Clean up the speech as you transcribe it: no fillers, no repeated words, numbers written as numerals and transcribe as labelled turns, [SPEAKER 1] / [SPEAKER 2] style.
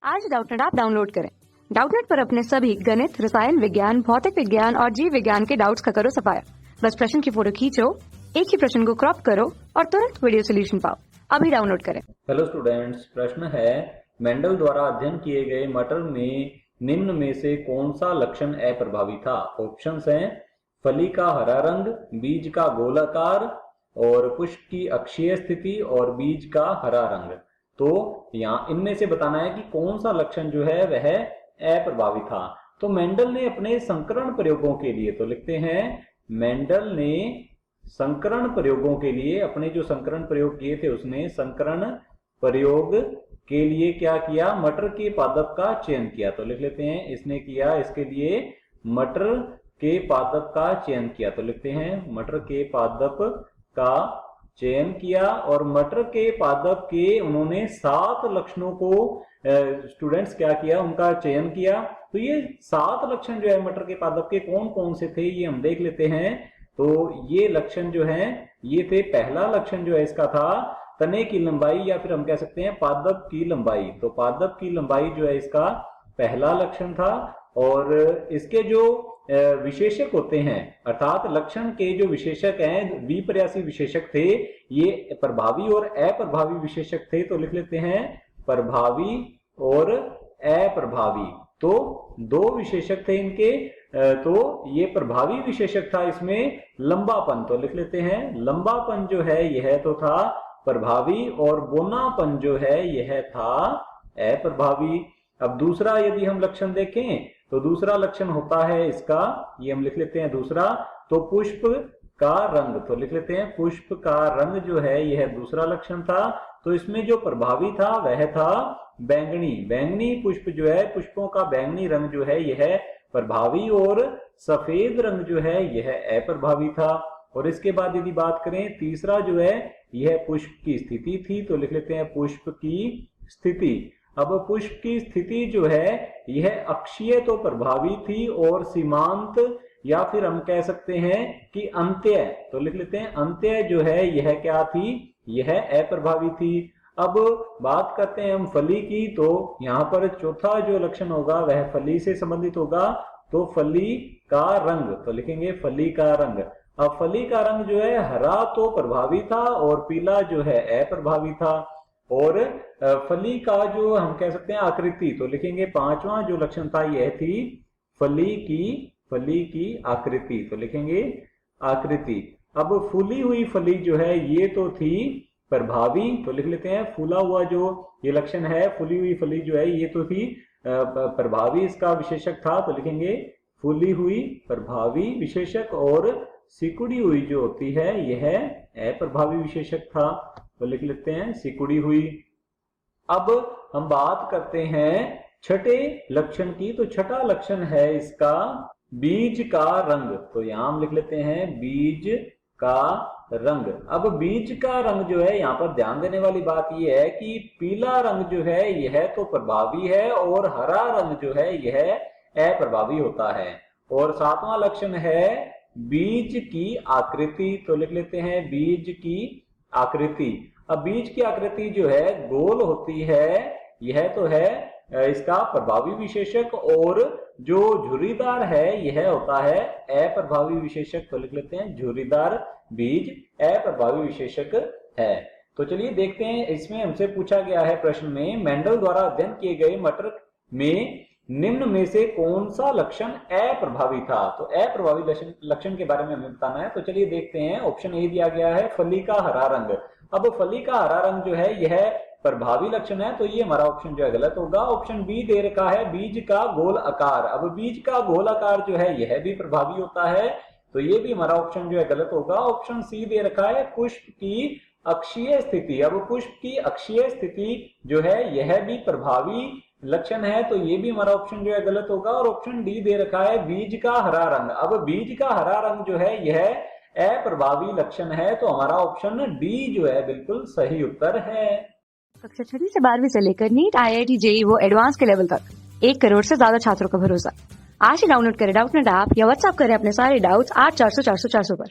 [SPEAKER 1] आज Doubtnut app download करें। Doubtnut पर अपने सभी गणित, रसायन विज्ञान, भौतिक विज्ञान और जीव विज्ञान के डाउट्स का करो सफाया। बस प्रश्न की फोटो खींचो, एक ही प्रश्न को क्रॉप करो और तुरंत वीडियो सोल्यूशन पाओ। अभी डाउनलोड करें।
[SPEAKER 2] हेलो स्टूडेंट्स, प्रश्न है मेंडल द्वारा अध्ययन किए गए मटर में निम्न में से कौन सा लक्षण अप्रभावी था। ऑप्शंस हैं फली का हरा रंग, बीज का गोलाकार और पुष्प की अक्षीय स्थिति और बीज का हरा रंग। तो यहाँ इनमें से बताना है कि कौन सा लक्षण जो है वह अप्रभावी था। तो मेंडल ने अपने संकरण प्रयोगों के लिए, तो लिखते हैं मेंडल ने संकरण प्रयोगों के लिए अपने जो संकरण प्रयोग किए थे उसने संकरण प्रयोग के लिए क्या किया, मटर के पादप का चयन किया। तो लिख लेते हैं इसने किया इसके लिए मटर के पादप का चयन किया। तो लिखते हैं मटर के पादप का चयन किया और मटर के पादप के उन्होंने 7 लक्षणों को स्टूडेंट्स क्या किया, उनका चयन किया। तो ये 7 लक्षण जो है मटर के पादप के कौन कौन से थे ये हम देख लेते हैं। तो ये लक्षण जो है ये थे, पहला लक्षण जो है इसका था तने की लंबाई या फिर हम कह सकते हैं पादप की लंबाई। तो पादप की लंबाई जो है इसका पहला लक्षण था। और इसके जो विशेषक होते हैं अर्थात लक्षण के जो विशेषक हैं, विपर्यासी विशेषक थे, ये प्रभावी और अप्रभावी विशेषक थे। तो लिख लेते हैं प्रभावी और अप्रभावी। तो 2 विशेषक थे इनके। तो ये प्रभावी विशेषक था इसमें लंबापन। तो लिख लेते हैं लंबापन जो है यह तो था प्रभावी और बोनापन जो है यह था अप्रभावी। अब दूसरा यदि हम लक्षण देखें तो दूसरा लक्षण होता है इसका, ये हम लिख लेते हैं दूसरा, तो पुष्प का रंग। तो लिख लेते हैं पुष्प का रंग जो है यह दूसरा लक्षण था। तो इसमें जो प्रभावी था वह था बैंगनी। बैंगनी पुष्प जो है, पुष्पों का बैंगनी रंग जो है यह प्रभावी और सफेद रंग जो है यह अप्रभावी था। और इसके बाद यदि बात करें तीसरा जो है यह पुष्प की स्थिति थी। तो लिख लेते हैं पुष्प की स्थिति। अब पुष्प की स्थिति जो है यह अक्षीय तो प्रभावी थी और सीमांत या फिर हम कह सकते हैं कि अंत्य। तो लिख लेते हैं अंत्य जो है यह क्या थी, यह अप्रभावी थी। अब बात करते हैं हम फली की। तो यहाँ पर चौथा जो लक्षण होगा वह फली से संबंधित होगा। तो फली का रंग, तो लिखेंगे फली का रंग। अब फली का रंग जो है हरा तो प्रभावी था और पीला जो है अप्रभावी था। और फली का जो हम कह सकते हैं आकृति, तो लिखेंगे 5वां जो लक्षण था यह थी फली की आकृति। तो लिखेंगे आकृति। अब फूली हुई फली जो है ये तो थी प्रभावी। तो लिख लेते हैं फूला हुआ जो ये लक्षण है, फूली हुई फली जो है ये तो थी प्रभावी, इसका विशेषक था। तो लिखेंगे फूली हुई प्रभावी विशेषक और सिकुड़ी हुई जो होती है यह अप्रभावी विशेषक था। तो लिख लेते हैं सिकुड़ी हुई। अब हम बात करते हैं छठे लक्षण की। तो छठा लक्षण है इसका बीज का रंग। तो यहां हम लिख लेते हैं बीज का रंग। अब बीज का रंग जो है यहाँ पर ध्यान देने वाली बात यह है कि पीला रंग जो है यह तो प्रभावी है और हरा रंग जो है यह अप्रभावी होता है। और 7वां लक्षण है बीज की आकृति। तो लिख लेते हैं बीज की आकृति। अब बीज की आकृति जो है गोल होती है, यह तो है इसका प्रभावी विशेषक। और जो झुर्रीदार है यह होता है अप्रभावी विशेषक। तो लिख लेते हैं झुर्रीदार बीज अप्रभावी विशेषक है। तो चलिए देखते हैं, इसमें हमसे पूछा गया है प्रश्न में मेंडल द्वारा अध्ययन किए गए मटर में निम्न में से कौन सा लक्षण अप्रभावी था। तो अप्रभावी लक्षण के बारे में हमें बताना है। तो चलिए देखते हैं। ऑप्शन ए दिया गया है फली का हरा रंग। अब फली का हरा रंग जो है यह प्रभावी लक्षण है, तो ये हमारा ऑप्शन जो है गलत होगा। ऑप्शन बी दे रखा है बीज का गोल आकार। अब बीज का गोल आकार जो है यह भी प्रभावी होता है, तो ये भी हमारा ऑप्शन जो है गलत होगा। ऑप्शन सी दे रखा है पुष्प की अक्षीय स्थिति। अब पुष्प की अक्षीय स्थिति जो है यह भी प्रभावी लक्षण है, तो ये भी हमारा ऑप्शन जो है गलत होगा। और ऑप्शन डी दे रखा है बीज का हरा रंग। अब बीज का हरा रंग जो है यह अप्रभावी लक्षण है, तो हमारा ऑप्शन डी जो है बिल्कुल सही उत्तर है।
[SPEAKER 1] कक्षा 6 से 12वीं से लेकर नीट, IIT, JEE वो एडवांस के लेवल तक 1 करोड़ से ज्यादा छात्रों का भरोसा। आज ही डाउनलोड करें डाउटनेट ऐप या व्हाट्सएप करें अपने सारे डाउट्स 8400 400 400 पर।